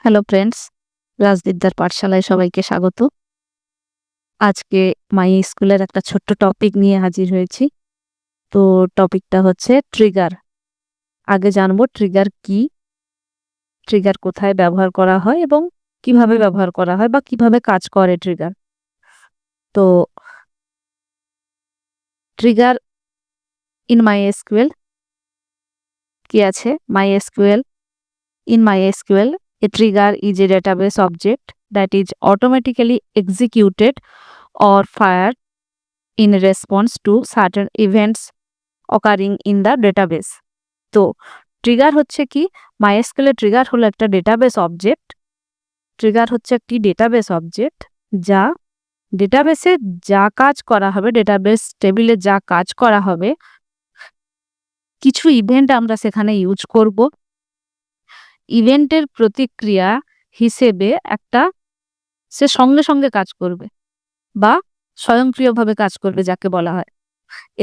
Hello friends, রাজবিদ্যার পাঠশালায় সবাইকে স্বাগত। আজকে মাই স্কুলের একটা ছোট্ট টপিক নিয়ে হাজির হয়েছি। তো টপিকটা হচ্ছে ট্রিগার। আগে জানবো ট্রিগার কি, ট্রিগার কোথায় ব্যবহার করা হয় এবং কিভাবে ব্যবহার করা হয় বা কিভাবে কাজ করে ট্রিগার। তো ট্রিগার ইন মাই এসকিউএল কি আছে? In MySQL, a trigger is a database object that is automatically executed or fired in response to certain events occurring in the database. তো ট্রিগার হচ্ছে কি? MySQL এর ট্রিগার হলো একটা database object. Trigger হচ্ছে একটি ডেটাবেস অবজেক্ট যা ডেটাবেসে যা কাজ করা হবে, ডেটাবেস টেবিলে যা কাজ করা হবে, কিছু ইভেন্ট আমরা সেখানে ইউজ করব। ইভেন্টের প্রতিক্রিয়া হিসেবে সে সঙ্গে সঙ্গে কাজ করবে বা স্বয়ংক্রিয়ভাবে কাজ করবে যাকে বলা হয়।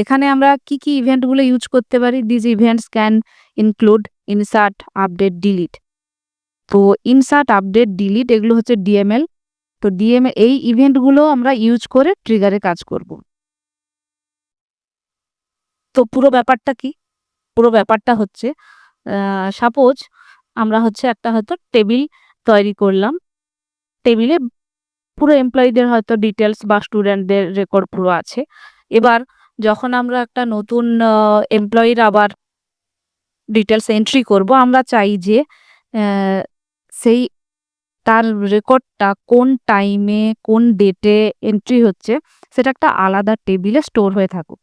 এখানে আমরা কি কি ইভেন্টগুলো ইউজ করতে পারি? This events can include insert, update, delete. তো ইনসার্ট, আপডেট, ডিলিট এগুলো হচ্ছে ডিএমএল। তো ডিএমএল এই ইভেন্টগুলো আমরা ইউজ করে ট্রিগারে কাজ করব। তো পুরো ব্যাপারটা কি? পুরো ব্যাপারটা হচ্ছে সাপোজ আমরা একটা হয়তো টেবিল তৈরি করলাম। টেবিলে পুরো এমপ্লয়ীদের হয়তো ডিটেলস বা স্টুডেন্টদের রেকর্ড পুরো আছে। এবার যখন আমরা একটা নতুন এমপ্লয়ির আবার ডিটেলস এন্ট্রি করব, আমরা চাই যে সেই তার রেকর্ডটা কোন টাইমে কোন ডেটে এন্ট্রি হচ্ছে সেটা একটা আলাদা টেবিলে স্টোর হয়ে থাকুক।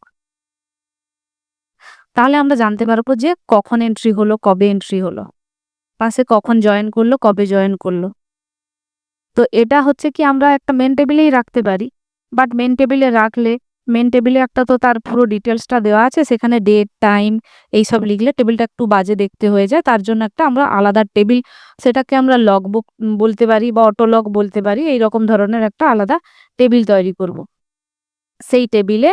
তাহলে আমরা জানতে পারবো যে কখন এন্ট্রি হলো, কবে এন্ট্রি হলো, পাশে কখন জয়েন করলো, কবে জয়েন করলো। তো এটা হচ্ছে কি আমরা একটা মেন টেবিলেই রাখতে পারি। বাট মেন টেবিলে রাখলে মেন টেবিলে একটা তো তার পুরো ডিটেলসটা দেওয়া আছে, সেখানে ডেট, টাইম এইসব লিখলে টেবিলটা একটু বাজে দেখতে হয়ে যায়। তার জন্য একটা আমরা আলাদা টেবিল, সেটাকে আমরা লগ বুক বলতে পারি বা অটো লগ বলতে পারি, এইরকম ধরনের একটা আলাদা টেবিল তৈরি করব। সেই টেবিলে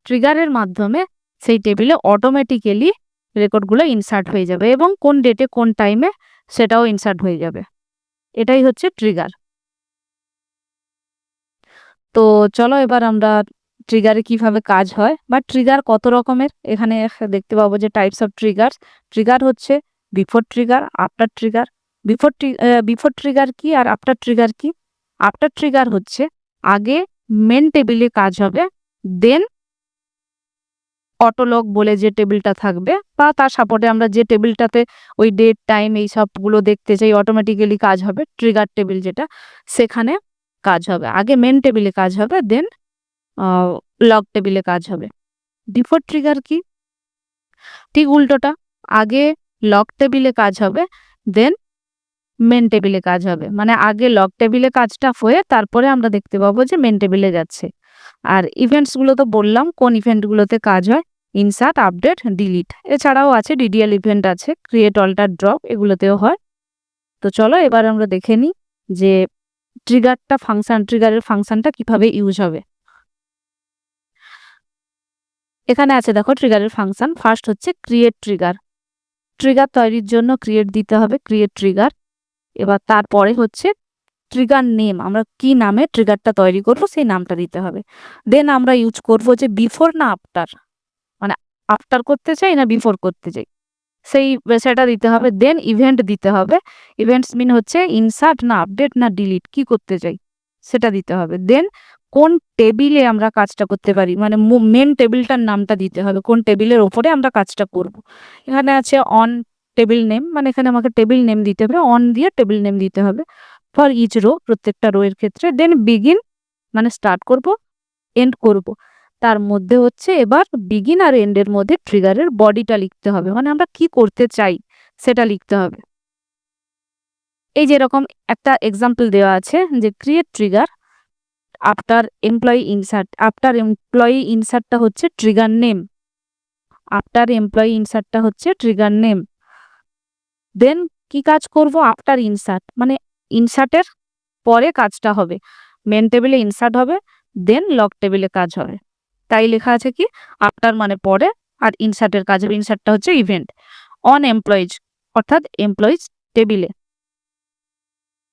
ট্রিগারের মাধ্যমে সেই টেবিলে অটোমেটিক্যালি রেকর্ডগুলো ইনসার্ট হয়ে যাবে এবং কোন ডেটে কোন টাইমে সেটাও ইনসার্ট হয়ে যাবে। এটাই হচ্ছে ট্রিগার। তো চলো এবার আমরা ট্রিগারে কিভাবে কাজ হয় বা ট্রিগার কত রকমের এখানে দেখতে পাবো যে টাইপস অফ ট্রিগার। ট্রিগার হচ্ছে before trigger, after trigger. Before trigger কি আর আফটার ট্রিগার কি? আফটার ট্রিগার হচ্ছে আগে মেন টেবিলে কাজ হবে, দেন অটোলগ বলে যে টেবিলটা থাকবে বা তার সাপোর্টে আমরা যে টেবিলটাতে ওই ডেট, টাইম এই সবগুলো দেখতে চাই, অটোমেটিক্যালি কাজ হবে ট্রিগার টেবিল যেটা, সেখানে কাজ হবে। আগে মেন টেবিলে কাজ হবে, দেন লগ টেবিলে কাজ হবে। ডিফল্ট ট্রিগার কি? ঠিক উল্টোটা, আগে লগ টেবিলে কাজ হবে, দেন মেন টেবিলে কাজ হবে। মানে আগে লগ টেবিলে কাজটা হয়ে তারপরে আমরা দেখতে পাবো যে মেন টেবিলে যাচ্ছে। আর ইভেন্টস গুলো তো বললাম কোন ইভেন্টগুলোতে কাজ হয়, ইনসার্ট, আপডেট, ডিলিট। এছাড়াও আছে ডিডিএল ইভেন্ট আছে, ক্রিয়েট, অল্টার, ড্রপ, এগুলোতেও হয়। তো চলো এবার আমরা দেখে নিই যে ট্রিগারের ফাংশনটা কিভাবে ইউজ হবে। এখানে আছে দেখো ট্রিগারের ফাংশন। ফার্স্ট হচ্ছে ক্রিয়েট ট্রিগার। ট্রিগার তৈরির জন্য ক্রিয়েট দিতে হবে, ক্রিয়েট ট্রিগার। এবার তারপরে হচ্ছে ট্রিগার নেম, আমরা কি নামে ট্রিগারটা তৈরি করব সেই নামটা দিতে হবে। দেন আমরা ইউজ করব যে বিফোর না আফটার, মানে আফটার করতে চাই না বিফোর করতে চাই সেটা দিতে হবে। দেন ইভেন্ট দিতে হবে। ইভেন্টস মিন হচ্ছে ইনসার্ট না আপডেট না ডিলিট, কি করতে চাই সেটা দিতে হবে। দেন কোন টেবিলে আমরা কাজটা করতে পারি, মানে মেন টেবিলটার নামটা দিতে হবে, কোন টেবিলের ওপরে আমরা কাজটা করব। এখানে আছে অন টেবিল নেম, মানে এখানে আমাকে টেবিল নেম দিতে হবে, অন দিয়ে টেবিল নেম দিতে হবে ফর ইচ রো, প্রত্যেকটা রো এর ক্ষেত্রে। দেন বিগিন মানে স্টার্ট করব, এন্ড করব। তার মধ্যে হচ্ছে এবার বিগিন আর এন্ড এর মধ্যে ট্রিগারের বডিটা লিখতে হবে, মানে আমরা কি করতে চাই সেটা লিখতে হবে। এই যে এরকম একটা এক্সাম্পল দেওয়া আছে যে create trigger after employee insert. After employee ইনসার্টটা হচ্ছে ট্রিগার নেম, আফটার এমপ্লয়ি ইনসার্টটা হচ্ছে ট্রিগার নেম। দেন কি কাজ করব? আফটার ইনসার্ট মানে ইনসার্টের পরে কাজটা হবে, মেন টেবিলে ইনসার্ট হবে, দেন লগ টেবিলে কাজ হবে। তাই লেখা আছে কি আফটার মানে পরে, আর ইনসার্টের কাজ হবে, ইনসার্টটা হচ্ছে ইভেন্ট। অন এমপ্লয়িজ অর্থাৎ এমপ্লয়িজ টেবিলে,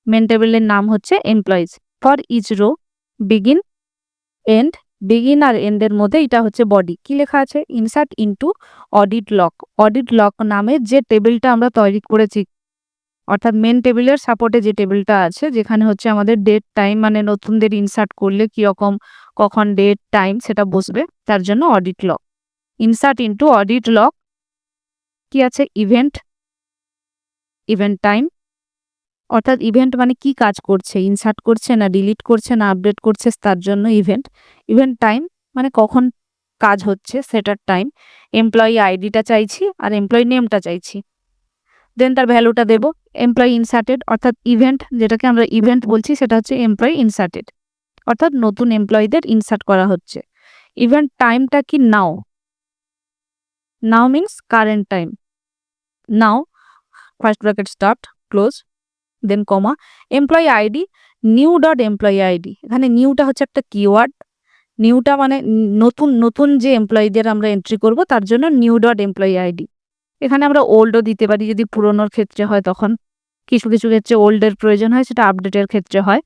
মেন টেবিলের নাম হচ্ছে employees. For each row begin end, begin আর এন্ড এর মধ্যে এটা হচ্ছে বডি। কি লেখা আছে? Insert into audit log. Audit log নামে যে টেবিলটা আমরা তৈরি করেছি, অর্থাৎ মেন টেবিলের সাপোর্টে যে টেবিলটা আছে, যেখানে হচ্ছে আমাদের ডেট টাইম মানে নতুনদের ইনসার্ট করলে কিরকম কখন ডেট টাইম সেটা বসবে, তার জন্য audit lock. Insert into audit lock কি আছে? ইভেন্ট, ইভেন্ট টাইম, অর্থাৎ ইভেন্ট মানে কি কাজ করছে, ইনসার্ট করছে না ডিলিট করছে না আপডেট করছে, তার জন্য ইভেন্ট। ইভেন্ট টাইম মানে কখন কাজ হচ্ছে সেটার টাইম। এমপ্লয়ি আইডিটা চাইছি আর এমপ্লয়ি নেমটা চাইছি। দেন তার ভ্যালুটা দেব। এমপ্লয়ি ইনসার্টেড, অর্থাৎ ইভেন্ট যেটাকে আমরা ইভেন্ট বলছি সেটা হচ্ছে এমপ্লয়ি ইনসার্টেড, অর্থাৎ নতুন এমপ্লয়ীদের ইনসার্ট করা হচ্ছে। ইভেন্ট টাইমটা কি? Now. Now means current time. Now first bracket start close then comma. Employee ID new dot employee ID. এখানে নিউটা হচ্ছে একটা কিওয়ার্ড। নিউটা মানে নতুন নতুন যে এমপ্লয়ীদের আমরা এন্ট্রি করব তার জন্য নিউ ডট এমপ্লয়ি আইডি। এখানে আমরা ওল্ডও দিতে পারি যদি পুরোনোর ক্ষেত্রে হয়, তখন কিছু কিছু ক্ষেত্রে ওল্ডের প্রয়োজন হয়, সেটা আপডেটের ক্ষেত্রে হয়।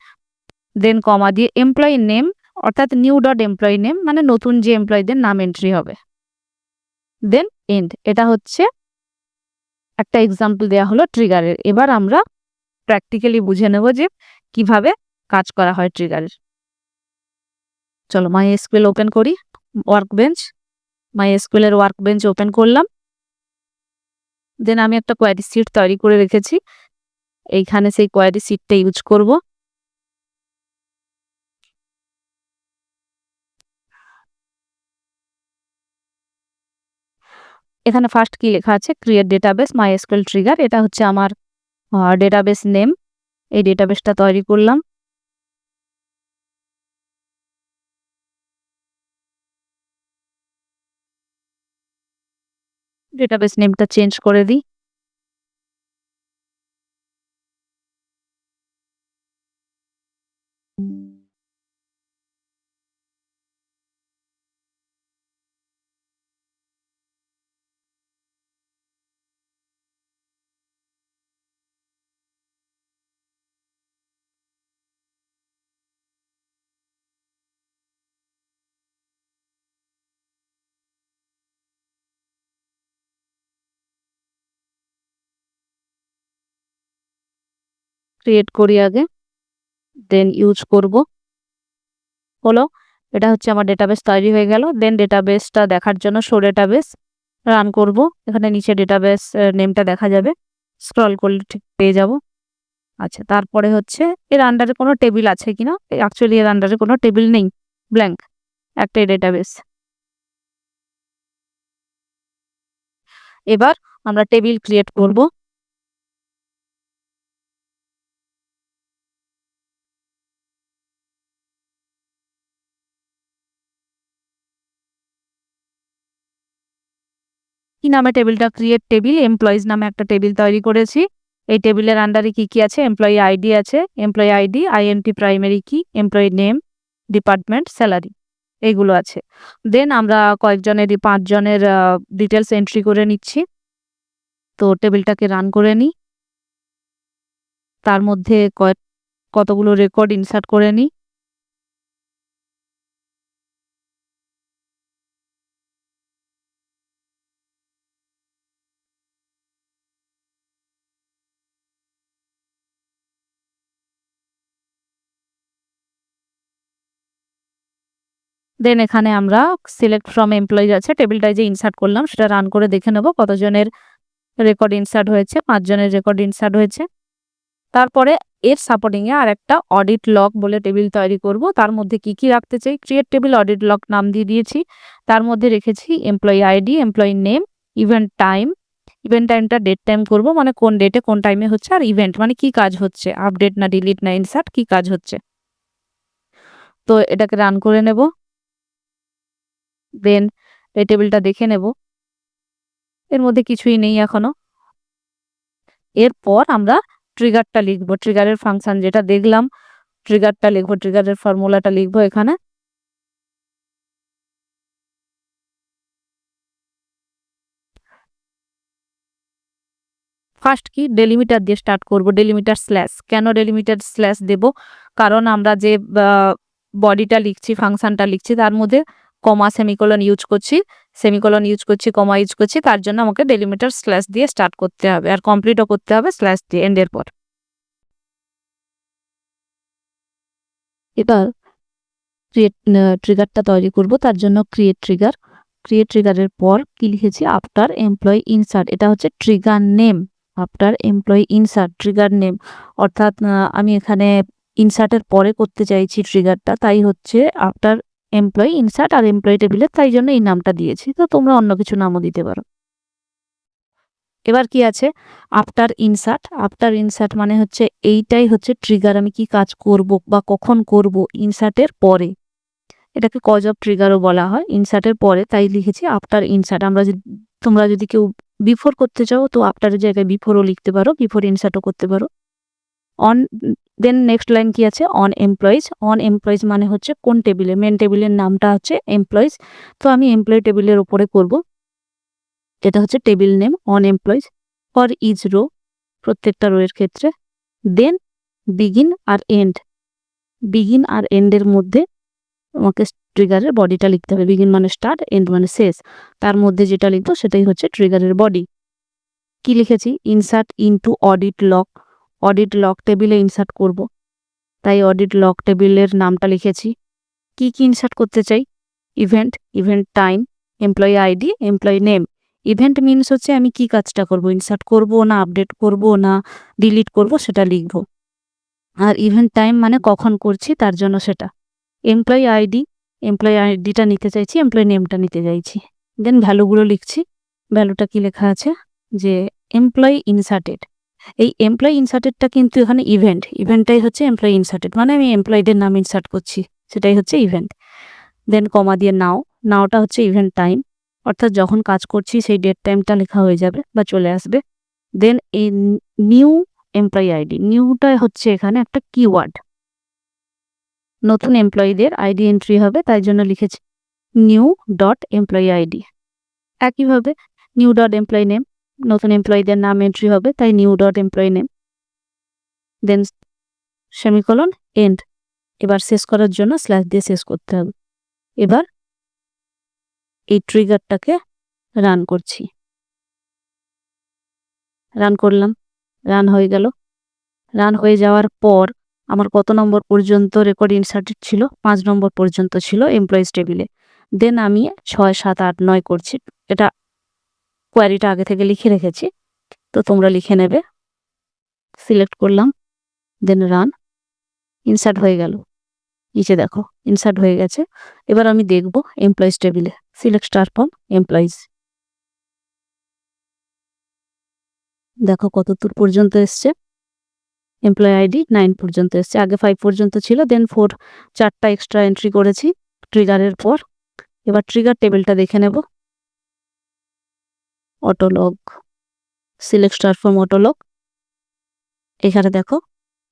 দেন কমা দিয়ে এমপ্লয়ি নেম, অর্থাৎ নিউ ডট এমপ্লয়ি নেম মানে নতুন যে এমপ্লয়ীদের নাম এন্ট্রি হবে। দেন এন্ড। এটা হচ্ছে একটা এক্সাম্পল দেওয়া হলো ট্রিগারের। এবার আমরা প্র্যাকটিক্যালি বুঝে নেব যে কিভাবে কাজ করা হয় ট্রিগারের। চলো MySQL ওপেন করি। ওয়ার্কবেঞ্চ, MySQL এর ওয়ার্কবেঞ্চ ওপেন করলাম। দেন আমি একটা কোয়েরি শিট তৈরি করে রেখেছি, এইখানে সেই কোয়েরি শিটটা ইউজ করব। এখানে ফার্স্ট কি লেখা আছে? Create database MySQL trigger. এটা হচ্ছে আমার ডেটাবেস নেম। এই ডেটাবেসটা তৈরি করলাম। ডেটাবেস নেমটা চেঞ্জ করে দিই। ক্রিয়েট করি আগে, দেন ইউজ করব। হলো, এটা হচ্ছে আমার ডেটাবেস তৈরি হয়ে গেল। দেন ডেটাবেসটা দেখার জন্য শো ডেটাবেস রান করব। এখানে নিচে ডেটাবেস নেমটা দেখা যাবে, স্ক্রল করলে ঠিক পেয়ে যাব। আচ্ছা, তারপরে হচ্ছে এর আন্ডারে কোনো টেবিল আছে কিনা। অ্যাকচুয়ালি এর আন্ডারে কোনো টেবিল নেই, ব্ল্যাঙ্ক একটাই ডেটাবেস। এবার আমরা টেবিল ক্রিয়েট করব। কি নামে টেবিলটা? Create table. এমপ্লয়িজ নামে একটা টেবিল তৈরি করেছি। এই টেবিলের আন্ডারে কি কি আছে? এমপ্লয়ি আইডি আছে, এমপ্লয়ি আইডি, আইএনটি প্রাইমারি কি, এমপ্লয়ি নেম, ডিপার্টমেন্ট, স্যালারি, এইগুলো আছে। দেন আমরা কয়েকজনের 5 জনের ডিটেলস এন্ট্রি করে নিচ্ছি। তো টেবিলটাকে রান করে নিই। তার মধ্যে কতগুলো রেকর্ড ইনসার্ট করে নিই। দেন এখানে আমরা সিলেক্ট ফ্রম এমপ্লয়িজ আছে, টেবিলটায় যে ইনসার্ট করলাম সেটা রান করে দেখে নেব কতজনের রেকর্ড ইনসার্ট হয়েছে। 5 জনের রেকর্ড ইনসার্ট হয়েছে। তারপরে এর সাপোর্টিং এ আর একটা অডিট লক বলে টেবিল তৈরি করব। তার মধ্যে কি কি রাখতে চাই? ক্রিয়েট টেবিল অডিট লক নাম দিয়ে দিয়েছি। তার মধ্যে রেখেছি employee ID, employee name, event time. Event টাইমটা ডেট টাইম করব, মানে কোন ডেটে কোন টাইমে হচ্ছে, আর ইভেন্ট মানে কি কাজ হচ্ছে, আপডেট না ডিলিট না ইনসার্ট, কি কাজ হচ্ছে। তো এটাকে রান করে নেব। দেন এই টেবিলটা দেখে নেব, এর মধ্যে কিছুই নেই এখনো। এরপর আমরা ট্রিগারটা লিখব। ট্রিগারের ফাংশন যেটা দেখলাম, ট্রিগারটা লিখবো, ট্রিগারের ফর্মুলাটা লিখবো এখানে। ফার্স্ট কি ডেলিমিটার দিয়ে স্টার্ট করব, ডেলিমিটার স্ল্যাশ। কেন ডেলিমিটার স্ল্যাশ দেব? কারণ আমরা যে বডিটা লিখছি, ফাংশনটা লিখছি, তার মধ্যে কমা সেমিকোলন ইউজ করছি, কমা ইউজ করছি, তার জন্য আমাকে ডেলিমিটার স্ল্যাশ দিয়ে স্টার্ট করতে হবে, আর কমপ্লিটও করতে হবে স্ল্যাশ দিয়ে এন্ডের পর। এবার ক্রিয়েট ট্রিগারটা তৈরি করব, তার জন্য ক্রিয়েট ট্রিগারের পর কি লিখেছি, আফটার এমপ্লয়ি ইনসার্ট। এটা হচ্ছে trigger name, after employee insert trigger name, অর্থাৎ আমি এখানে ইনসার্টের পরে করতে চাইছি ট্রিগারটা, তাই হচ্ছে আফটার এমপ্লয়ি ইনসার্ট, আর এমপ্লয়ি টেবিলে তাই জন্য এই নামটা দিয়েছি। তো তোমরা অন্য কিছু নামও দিতে পারো। এবার কি আছে, আফটার ইনসার্ট মানে হচ্ছে এইটাই হচ্ছে ট্রিগার, আমি কি কাজ করব বা কখন করব ইনসার্টের পরে, এটাকে কজ অফ ট্রিগারও বলা হয় ইনসার্টের পরে, তাই লিখেছি আফটার ইনসার্ট। তোমরা যদি কেউ বিফোর করতে চাও তো আফটারের জায়গায় বিফোরও লিখতে পারো, বিফোর ইনসার্টও করতে পারো। অন দেন নেক্সট লাইন কি আছে, অন এমপ্লয়িজ মানে হচ্ছে কোন টেবিলে, মেন টেবিলের নামটা হচ্ছে এমপ্লয়িজ, তো আমি এমপ্লয়ি টেবিলের ওপরে করব, এটা হচ্ছে table name on employees. For each row, প্রত্যেকটা রো এর ক্ষেত্রে। দেন বিগিন আর এন্ডের মধ্যে আমাকে ট্রিগারের বডিটা লিখতে হবে, বিগিন মানে স্টার্ট, এন্ড মানে শেষ, তার মধ্যে যেটা লিখবো সেটাই হচ্ছে ট্রিগারের বডি। কি লিখেছি, ইনসার্ট ইনটু অডিট লক টেবিলে ইনসার্ট করব, তাই অডিট লক টেবিলের নামটা লিখেছি। কি ইনসার্ট করতে চাই, event time, employee ID, employee name. Event means হচ্ছে আমি কি কাজটা করব, ইনসার্ট করব না আপডেট করব না ডিলিট করব সেটা লিখব, আর ইভেন্ট টাইম মানে কখন করছি তার জন্য সেটা। এমপ্লয়ি আইডিটা নিতে চাইছি, এমপ্লয়ি নেমটা নিতে চাইছি। দেন ভ্যালুগুলো লিখছি, ভ্যালুটা কি লেখা আছে, যে এমপ্লয়ি ইনসার্টেড, এই এমপ্লয়ি ইনসার্টেডটা কিন্তু এখানে ইভেন্টটাই হচ্ছে এমপ্লয়ি ইনসার্টেড, মানে আমি এমপ্লয়ীদের নাম ইনসার্ট করছি, সেটাই হচ্ছে ইভেন্ট। দেন কমা দিয়ে নাওটা হচ্ছে ইভেন্ট টাইম, অর্থাৎ যখন কাজ করছি সেই ডেট টাইমটা লেখা হয়ে যাবে বা চলে আসবে। দেন এই নিউ এমপ্লয়ি আইডি, নিউটা হচ্ছে এখানে একটা কিওয়ার্ড, নতুন এমপ্লয়ীদের আইডি এন্ট্রি হবে, তাই জন্য লিখেছি নিউ ডট এমপ্লয়ি আইডি। একইভাবে নিউ ডট এমপ্লয়ি নেম, নতুন এমপ্লয়ীদের নাম এন্ট্রি হবে, তাই new dot employee name. Then semicolon end, এবার শেষ করার জন্য স্ল্যাশ দিয়ে শেষ করতে হবে। এবার এই ট্রিগারটাকে রান করছি, রান করলাম, রান হয়ে গেল। রান হয়ে যাওয়ার পর আমার কত নম্বর পর্যন্ত রেকর্ড ইনসার্টেড ছিল, 5 নম্বর পর্যন্ত ছিল এমপ্লয়িজ টেবিলে। দেন আমি 6, 7, 8, 9 করছি, এটা কোয়ারিটা আগে থেকে লিখে রেখেছি, তো তোমরা লিখে নেবে। সিলেক্ট করলাম, দেন রান, ইনসার্ট হয়ে গেল, নিচে দেখো ইনসার্ট হয়ে গেছে। এবার আমি দেখব এমপ্লয়িজ টেবিলে, সিলেক্ট স্টার ফ্রম এমপ্লয়িজ, দেখো কত দূর পর্যন্ত এসছে, এমপ্লয়ি আইডি 9 পর্যন্ত এসছে, আগে 5 পর্যন্ত ছিল, দেন 4টা এক্সট্রা এন্ট্রি করেছি ট্রিগারের পর। এবার ট্রিগার টেবিলটা দেখে নেব, অটোলগ, সিলেক্ট স্টার ফ্রম অটোলগ, এখানে দেখো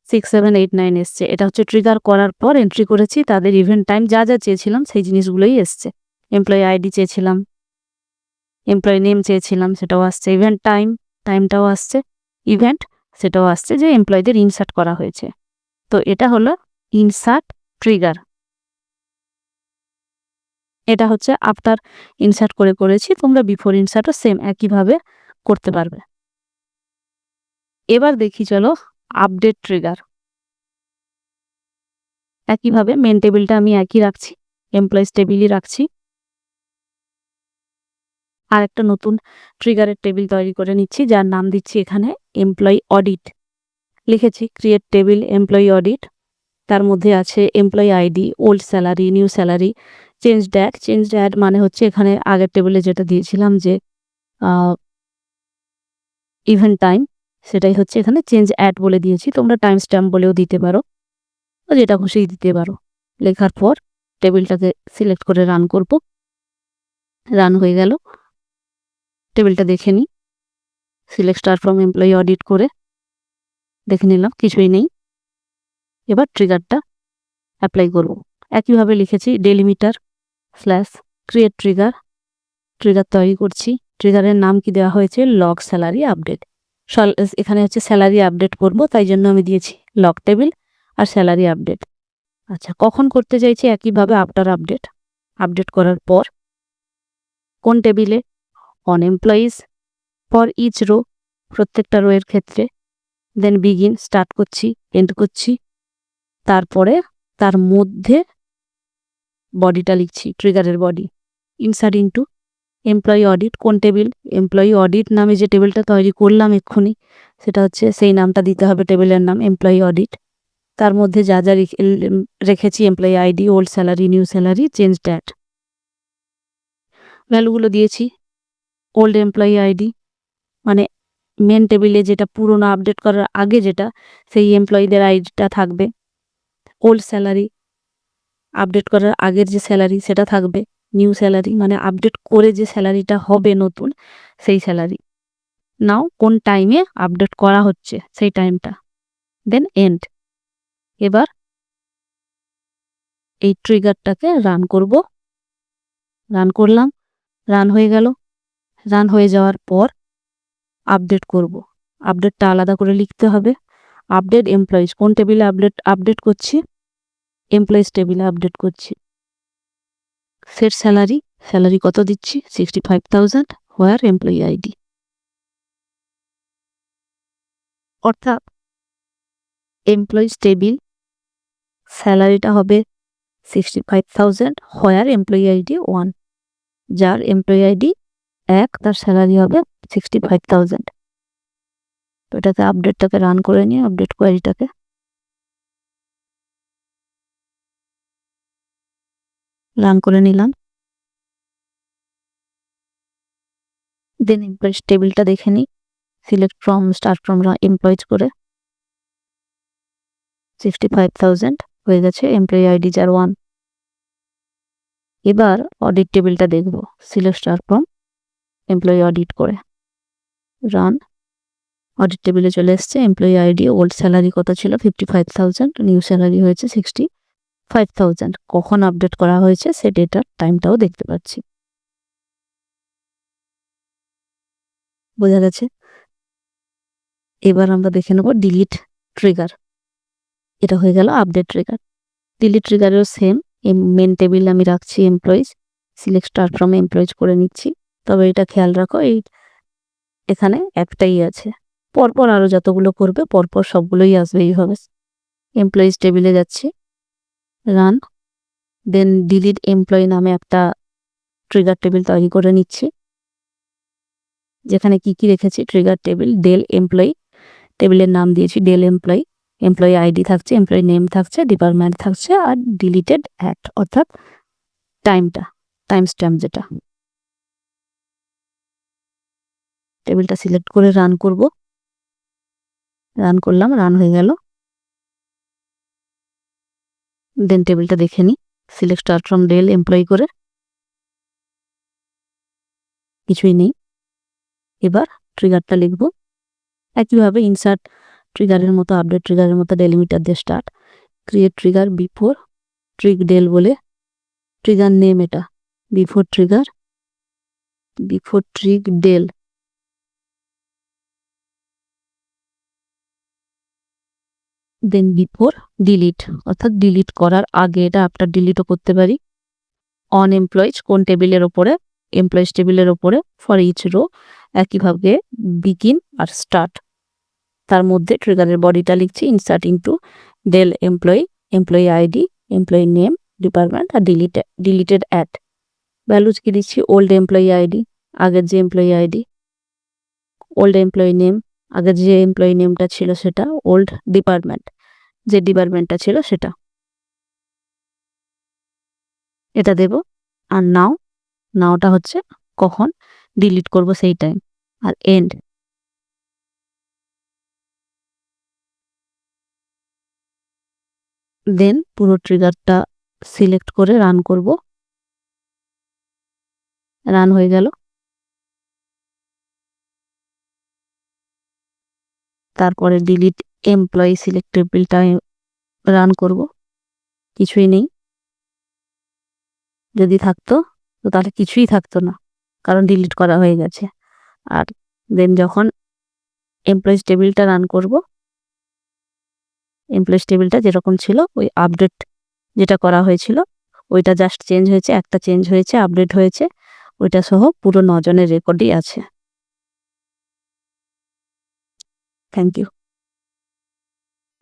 6, 7, 8, 9 এসছে, এটা হচ্ছে ট্রিগার করার পর এন্ট্রি করেছি, তাদের ইভেন্ট টাইম যা চেয়েছিলাম সেই জিনিসগুলোই এসছে। এমপ্লয়ি আইডি চেয়েছিলাম, এমপ্লয়ি নেম চেয়েছিলাম, সেটাও আসছে, ইভেন্ট টাইমটাও আসছে, ইভেন্ট সেটাও আসছে, যে এমপ্লয়ীদের ইনসার্ট করা হয়েছে। তো এটা হলো ইনসার্ট ট্রিগার, এটা হচ্ছে আফটার ইনসার্ট করেছি, তোমরা বিফোর ইনসার্টও সেম একইভাবে করতে পারবে। এবার দেখি চলো আপডেট ট্রিগার। একইভাবে মেন টেবিলটা আমি একই রাখছি, এমপ্লয়িজ টেবিলই রাখছি, আর একটা নতুন ট্রিগারের টেবিল তৈরি করে নিচ্ছি, যার নাম দিচ্ছি এখানে এমপ্লয়ি অডিট। লিখেছি ক্রিয়েট টেবিল এমপ্লয়ি অডিট, তার মধ্যে আছে employee ID, old salary, new salary, change at মানে হচ্ছে এখানে আগের টেবিলে যেটা দিয়েছিলাম যে ইভেন্ট টাইম, সেটাই হচ্ছে এখানে চেঞ্জ অ্যাড বলে দিয়েছি, তোমরা টাইম স্ট্যাম্প বলেও দিতে পারো, যেটা খুশি দিতে পারো। লেখার পর টেবিলটাকে সিলেক্ট করে রান করব, রান হয়ে গেল। টেবিলটা দেখে নিই, select star from employee audit করে দেখে নিলাম কিছুই নেই। এবার ট্রিগারটা অ্যাপ্লাই করব, একইভাবে লিখেছি ডেলিমিটার স্ল্যাশ ক্রিয়েট ট্রিগার তৈরি করছি, ট্রিগারের নাম কি দেওয়া হয়েছে, লগ স্যালারি আপডেট। এখানে হচ্ছে স্যালারি আপডেট করব, তাই জন্য আমি দিয়েছি লগ টেবিল আর স্যালারি আপডেট। আচ্ছা, কখন করতে চাইছি একইভাবে আফটার আপডেট। আপডেট করার পর কোন টেবিলে, on employees for each row, প্রত্যেকটা রো এর ক্ষেত্রে। দেন বিগিন, স্টার্ট করছি, এন্ড করছি। তারপরে তার মধ্যে বডিটা লিখছি, ট্রিগারের বডি। ইনসার্ট ইনটু এমপ্লয়ি অডিট, কোন টেবিল, এমপ্লয়ি অডিট নামে যে টেবিলটা তৈরি করলাম এক্ষুনি, সেটা হচ্ছে সেই নামটা দিতে হবে, টেবিলের নাম এমপ্লয়ি অডিট। তার মধ্যে যা যা রেখেছি, employee ID, old salary, new salary, change date, ভ্যালুগুলো দিয়েছি। ওল্ড এমপ্লয়ি আইডি মানে মেন টেবিলে যেটা পুরোনো আপডেট করার আগে যেটা, সেই এমপ্লয়ীদের আইডিটা থাকবে। ওল্ড স্যালারি আপডেট করার আগের যে স্যালারি সেটা থাকবে। নিউ স্যালারি মানে আপডেট করে যে স্যালারিটা হবে নতুন, সেই স্যালারি। নাও কোন টাইমে আপডেট করা হচ্ছে সেই টাইমটা। দেন এন্ড। এবার এই ট্রিগারটাকে রান করব। রান করলাম, রান হয়ে গেল। রান হয়ে যাওয়ার পর আপডেট করব। আপডেটটা আলাদা করে লিখতে হবে। আপডেট এমপ্লয়িজ, কোন টেবিলে আপডেট করছি, এমপ্লয়িজ টেবিলে আপডেট করছি। সেট স্যালারি, স্যালারি কত দিচ্ছি, 65,000, হোয়ার এমপ্লয়ি আইডি। অর্থাৎ এমপ্লয়িজ টেবিল স্যালারিটা হবে 65,000, হোয়ার এমপ্লয়ি আইডি 1, যার এমপ্লয়ি আইডি 1, তার স্যালারি হবে 65,000। তো এটাকে আপডেটটাকে রান করে নিয়ে আপডেট কোয়ারিটাকে রান করে নিলাম। দেন এমপ্লয়িজ টেবিলটা দেখে নিই, select from, start from employees করে 65,000 হয়ে গেছে, এমপ্লয়ি আইডি যার 1। এবার অডিট টেবিলটা দেখব, select star from employee audit করে রান। অডিট টেবিলে চলে এসছে, এমপ্লয়ি আইডি, ওল্ড স্যালারি কত ছিল 55,000, নিউ স্যালারি হয়েছে 65,000। কখন আপডেট করা হয়েছে সে ডেটার টাইমটাও দেখতে পাচ্ছি। বোঝা গেছে? এবার আমরা দেখে নেব ডিলিট ট্রিগার। এটা হয়ে গেল আপডেট ট্রিগার। ডিলিট ট্রিগারেও সেম, মেন টেবিল আমি রাখছি employees, select star from employees করে নিচ্ছি। তবে এটা খেয়াল রাখো, এখানে একটাই আছে, পরপর আরো যতগুলো করবে পরপর সবগুলোই আসবে এইভাবে। এমপ্লয়িজ টেবিলে যাচ্ছি, রান। দেন ডিলিট এমপ্লয়ি নামে একটা ট্রিগার টেবিল তৈরি করে নিচ্ছি, যেখানে কি কি রেখেছি, ট্রিগার টেবিল, ডেল এমপ্লয়ি, টেবিলের নাম দিয়েছি ডেল এমপ্লয়ি, এমপ্লয়ি আইডি থাকছে, এমপ্লয়ি নেম থাকছে, ডিপার্টমেন্ট থাকছে, আর ডিলিটেড অ্যাট অর্থাৎ টাইমটা, টাইম স্ট্যাম্প যেটা। টেবিলটা সিলেক্ট করে রান করব। রান করলাম, রান হয়ে গেল। দেন টেবিলটা দেখে নিই, select star from del employee করে, কিছুই নেই। এবার ট্রিগারটা লিখব একইভাবে, ইনসার্ট ট্রিগারের মতো, আপডেট ট্রিগারের মতো, ডেলিমিটার দিয়ে start, create trigger before trig del বলে, ট্রিগার নেম এটা before trigger, before trig del. Then before delete অর্থাৎ ডিলিট করার আগে, এটা আফটার ডিলিটও করতে পারি। অন এমপ্লয়িজ, কোন টেবিলের ওপরে, এমপ্লয়িজ টেবিলের ওপরে, ফর ইচ রো, একইভাবে বিগিন আর স্টার্ট। তার মধ্যে ট্রিগারের বডিটা লিখছি, insert into del employee, employee ID, employee name, department, আর ডিলিটেড অ্যাট। ভ্যালুজ কি দিচ্ছি, ওল্ড এমপ্লয়ি আইডি, আগের যে employee ID, old employee name, আগের যে এমপ্লয়ি নেমটা ছিল সেটা, ওল্ড ডিপার্টমেন্ট, যে ডিপার্টমেন্টটা ছিল সেটা, এটা দেব। আর নাওটা হচ্ছে কখন ডিলিট করব সেই টাইম, আর এন্ড। দেন পুরো ট্রিগারটা সিলেক্ট করে রান করব। রান হয়ে গেল। তারপরে ডিলিট এমপ্লয়ি সিলেক্ট টেবিলটা রান করব, কিছুই নেই। যদি থাকতো তো তাহলে কিছুই থাকতো না, কারণ ডিলিট করা হয়ে গেছে। আর দেন যখন এমপ্লয়িজ টেবিলটা রান করব। এমপ্লয়িজ টেবিলটা যেরকম ছিল ওই আপডেট যেটা করা হয়েছিল ওইটা জাস্ট চেঞ্জ হয়েছে, একটা চেঞ্জ হয়েছে, আপডেট হয়েছে, ওইটা সহ পুরো 9 জনের রেকর্ডই আছে। Thank you.